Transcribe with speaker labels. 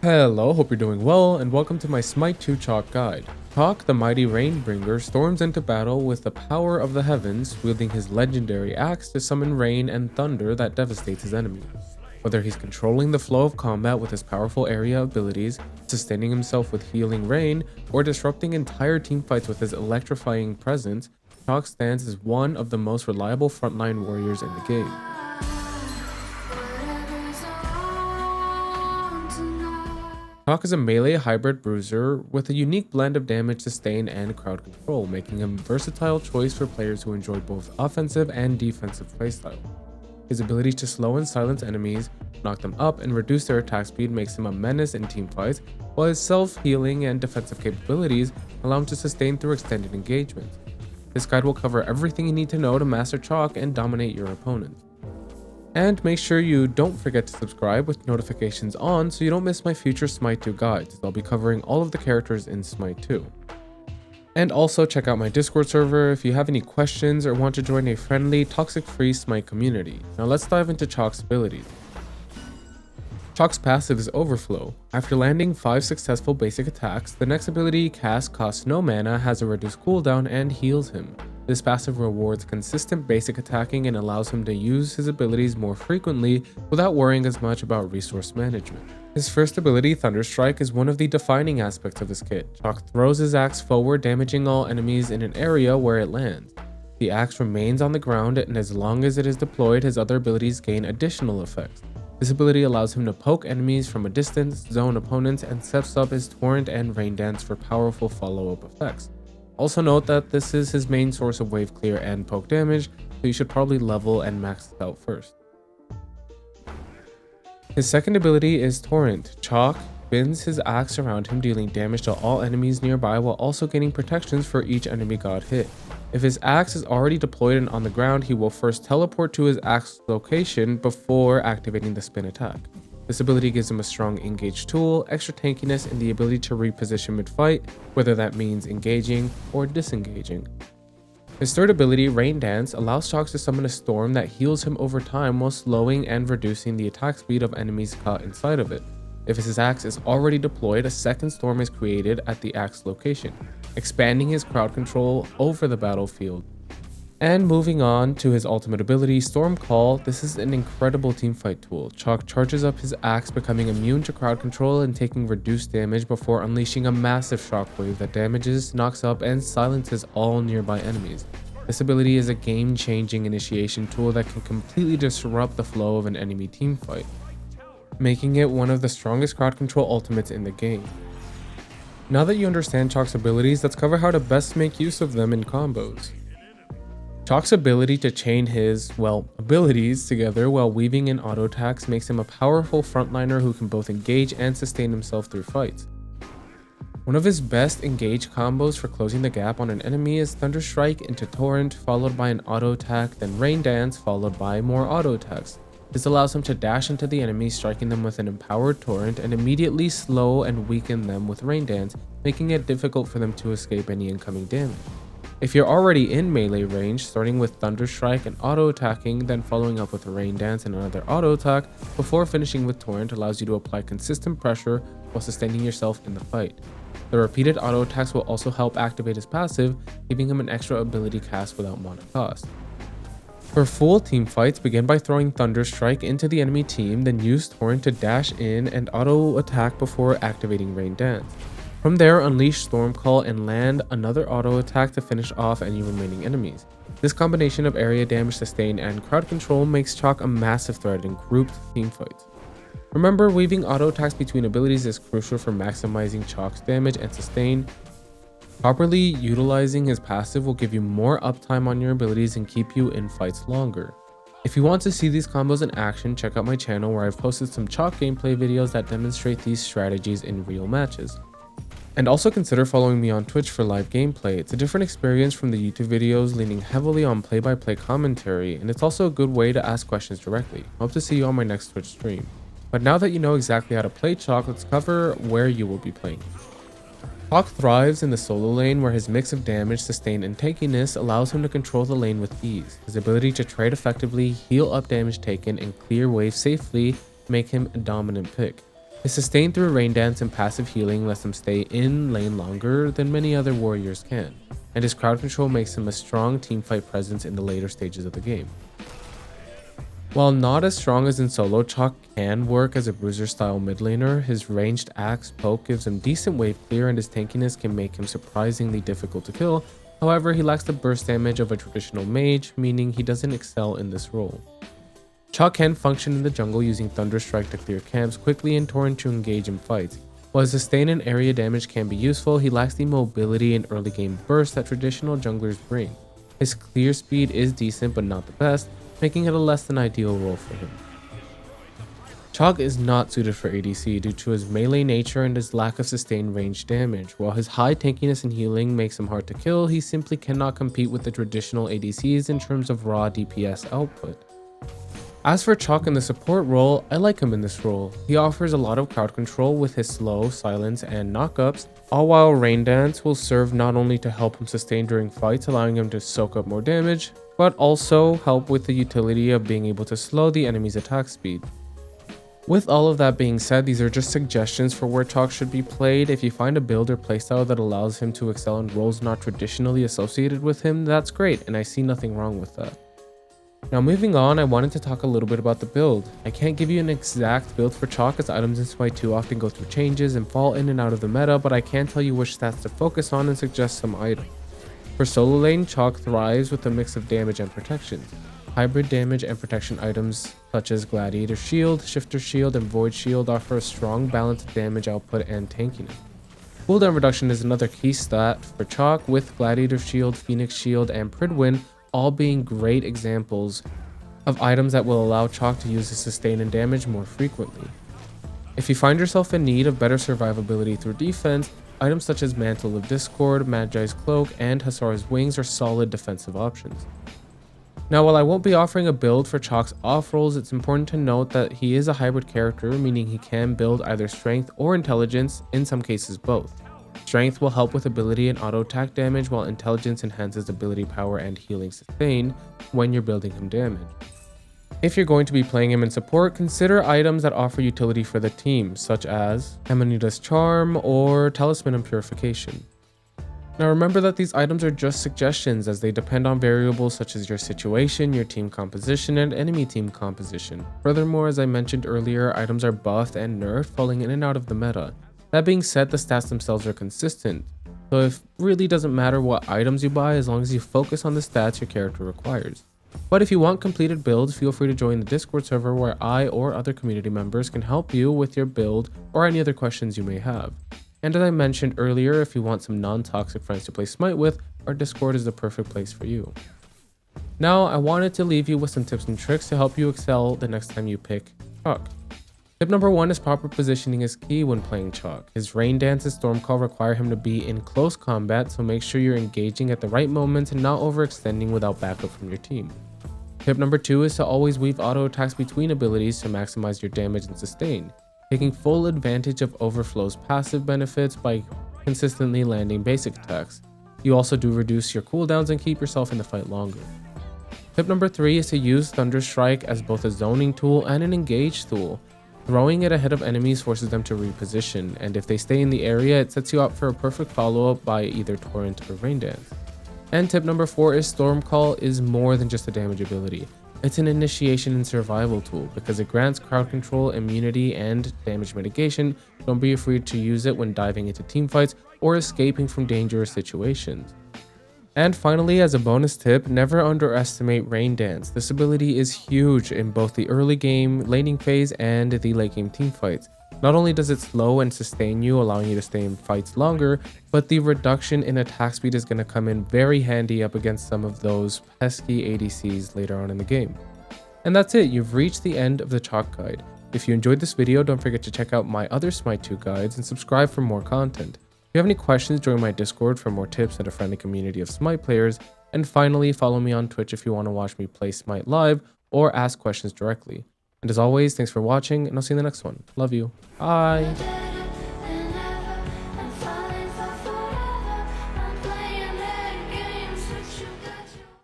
Speaker 1: Hello, hope you're doing well, and welcome to my SMITE 2 Chaac guide. Chaac, the mighty Rainbringer, storms into battle with the power of the heavens, wielding his legendary axe to summon rain and thunder that devastates his enemies. Whether he's controlling the flow of combat with his powerful area abilities, sustaining himself with healing rain, or disrupting entire teamfights with his electrifying presence, Chaac stands as one of the most reliable frontline warriors in the game. Chaac is a melee hybrid bruiser with a unique blend of damage, sustain, and crowd control, making him a versatile choice for players who enjoy both offensive and defensive playstyle. His ability to slow and silence enemies, knock them up, and reduce their attack speed makes him a menace in teamfights, while his self-healing and defensive capabilities allow him to sustain through extended engagements. This guide will cover everything you need to know to master Chaac and dominate your opponents. And make sure you don't forget to subscribe with notifications on so you don't miss my future SMITE 2 guides, as I'll be covering all of the characters in SMITE 2. And also check out my Discord server if you have any questions or want to join a friendly, toxic-free SMITE community. Now let's dive into Chaac's abilities. Chaac's passive is Overflow. After landing 5 successful basic attacks, the next ability he casts costs no mana, has a reduced cooldown, and heals him. This passive rewards consistent basic attacking and allows him to use his abilities more frequently without worrying as much about resource management. His first ability, Thunderstrike, is one of the defining aspects of his kit. Chaac throws his axe forward, damaging all enemies in an area where it lands. The axe remains on the ground, and as long as it is deployed, his other abilities gain additional effects. This ability allows him to poke enemies from a distance, zone opponents, and sets up his Torrent and Rain Dance for powerful follow-up effects. Also note that this is his main source of wave clear and poke damage, so you should probably level and max this out first. His second ability is Torrent. Chaac spins his axe around him, dealing damage to all enemies nearby while also gaining protections for each enemy god hit. If his axe is already deployed and on the ground, he will first teleport to his axe location before activating the spin attack. This ability gives him a strong engage tool, extra tankiness, and the ability to reposition mid-fight, whether that means engaging or disengaging. His third ability, Rain Dance, allows Chaac to summon a storm that heals him over time while slowing and reducing the attack speed of enemies caught inside of it. If his axe is already deployed, a second storm is created at the axe location, expanding his crowd control over the battlefield. And moving on to his ultimate ability, Storm Call, this is an incredible teamfight tool. Chaac charges up his axe, becoming immune to crowd control and taking reduced damage before unleashing a massive shockwave that damages, knocks up, and silences all nearby enemies. This ability is a game-changing initiation tool that can completely disrupt the flow of an enemy teamfight, making it one of the strongest crowd control ultimates in the game. Now that you understand Chaac's abilities, let's cover how to best make use of them in combos. Chaac's ability to chain his, abilities together while weaving in auto attacks makes him a powerful frontliner who can both engage and sustain himself through fights. One of his best engage combos for closing the gap on an enemy is Thunderstrike into Torrent, followed by an auto attack, then Rain Dance, followed by more auto attacks. This allows him to dash into the enemy, striking them with an empowered Torrent, and immediately slow and weaken them with Rain Dance, making it difficult for them to escape any incoming damage. If you're already in melee range, starting with Thunderstrike and auto-attacking, then following up with a Rain Dance and another auto-attack, before finishing with Torrent allows you to apply consistent pressure while sustaining yourself in the fight. The repeated auto-attacks will also help activate his passive, giving him an extra ability cast without mana cost. For full team fights, begin by throwing Thunderstrike into the enemy team, then use Torrent to dash in and auto-attack before activating Rain Dance. From there, unleash Storm Call and land another auto attack to finish off any remaining enemies. This combination of area damage, sustain, and crowd control makes Chaac a massive threat in grouped teamfights. Remember, weaving auto attacks between abilities is crucial for maximizing Chaac's damage and sustain. Properly utilizing his passive will give you more uptime on your abilities and keep you in fights longer. If you want to see these combos in action, check out my channel where I've posted some Chaac gameplay videos that demonstrate these strategies in real matches. And also consider following me on Twitch for live gameplay. It's a different experience from the YouTube videos, leaning heavily on play-by-play commentary, and it's also a good way to ask questions directly. Hope to see you on my next Twitch stream. But now that you know exactly how to play Chaac, let's cover where you will be playing. Chaac thrives in the solo lane, where his mix of damage, sustain, and tankiness allows him to control the lane with ease. His ability to trade effectively, heal up damage taken, and clear waves safely make him a dominant pick. His sustain through Rain Dance and passive healing lets him stay in lane longer than many other warriors can, and his crowd control makes him a strong teamfight presence in the later stages of the game. While not as strong as in solo, Chaac can work as a bruiser style mid laner. His ranged axe poke gives him decent wave clear and his tankiness can make him surprisingly difficult to kill. However, he lacks the burst damage of a traditional mage, meaning he doesn't excel in this role. Chaac can function in the jungle using Thunder Strike to clear camps quickly and Torrent to engage in fights. While his sustain and area damage can be useful, he lacks the mobility and early game burst that traditional junglers bring. His clear speed is decent but not the best, making it a less than ideal role for him. Chaac is not suited for ADC due to his melee nature and his lack of sustained range damage. While his high tankiness and healing makes him hard to kill, he simply cannot compete with the traditional ADCs in terms of raw DPS output. As for Chaac in the support role, I like him in this role. He offers a lot of crowd control with his slow, silence, and knockups, all while Rain Dance will serve not only to help him sustain during fights, allowing him to soak up more damage, but also help with the utility of being able to slow the enemy's attack speed. With all of that being said, these are just suggestions for where Chaac should be played. If you find a build or playstyle that allows him to excel in roles not traditionally associated with him, that's great, and I see nothing wrong with that. Now moving on, I wanted to talk a little bit about the build. I can't give you an exact build for Chaac as items in SMITE 2 often go through changes and fall in and out of the meta, but I can tell you which stats to focus on and suggest some items. For solo lane, Chaac thrives with a mix of damage and protection. Hybrid damage and protection items such as Gladiator Shield, Shifter Shield, and Void Shield offer a strong balance of damage output and tankiness. Cooldown reduction is another key stat for Chaac, with Gladiator Shield, Phoenix Shield, and Pridwin all being great examples of items that will allow Chaac to use his sustain and damage more frequently. If you find yourself in need of better survivability through defense, items such as Mantle of Discord, Magi's Cloak, and Hasar's Wings are solid defensive options. Now, while I won't be offering a build for Chaac's off rolls, it's important to note that he is a hybrid character, meaning he can build either strength or intelligence, in some cases both. Strength will help with ability and auto attack damage, while intelligence enhances ability power and healing sustain when you're building him damage. If you're going to be playing him in support, consider items that offer utility for the team, such as Amanita's Charm or Talisman and Purification. Now remember that these items are just suggestions, as they depend on variables such as your situation, your team composition, and enemy team composition. Furthermore, as I mentioned earlier, items are buffed and nerfed, falling in and out of the meta. That being said, the stats themselves are consistent, so it really doesn't matter what items you buy as long as you focus on the stats your character requires. But if you want completed builds, feel free to join the Discord server where I or other community members can help you with your build or any other questions you may have. And as I mentioned earlier, if you want some non-toxic friends to play SMITE with, our Discord is the perfect place for you. Now, I wanted to leave you with some tips and tricks to help you excel the next time you pick Chaac. Tip number 1 is proper positioning is key when playing Chaac. His Rain Dance and Storm Call require him to be in close combat, so make sure you're engaging at the right moments and not overextending without backup from your team. Tip number 2 is to always weave auto attacks between abilities to maximize your damage and sustain, taking full advantage of Overflow's passive benefits by consistently landing basic attacks. You also do reduce your cooldowns and keep yourself in the fight longer. Tip number 3 is to use Thunder Strike as both a zoning tool and an engage tool. Throwing it ahead of enemies forces them to reposition, and if they stay in the area, it sets you up for a perfect follow-up by either Torrent or Rain Dance. And tip number 4 is Storm Call is more than just a damage ability. It's an initiation and survival tool because it grants crowd control, immunity, and damage mitigation. Don't be afraid to use it when diving into teamfights or escaping from dangerous situations. And finally, as a bonus tip, never underestimate Rain Dance. This ability is huge in both the early game, laning phase, and the late game teamfights. Not only does it slow and sustain you, allowing you to stay in fights longer, but the reduction in attack speed is going to come in very handy up against some of those pesky ADCs later on in the game. And that's it, you've reached the end of the Chaac guide. If you enjoyed this video, don't forget to check out my other SMITE 2 guides and subscribe for more content. If you have any questions, join my Discord for more tips and a friendly community of SMITE players. And finally, follow me on Twitch if you want to watch me play SMITE live or ask questions directly. And as always, thanks for watching, and I'll see you in the next one. Love you. Bye.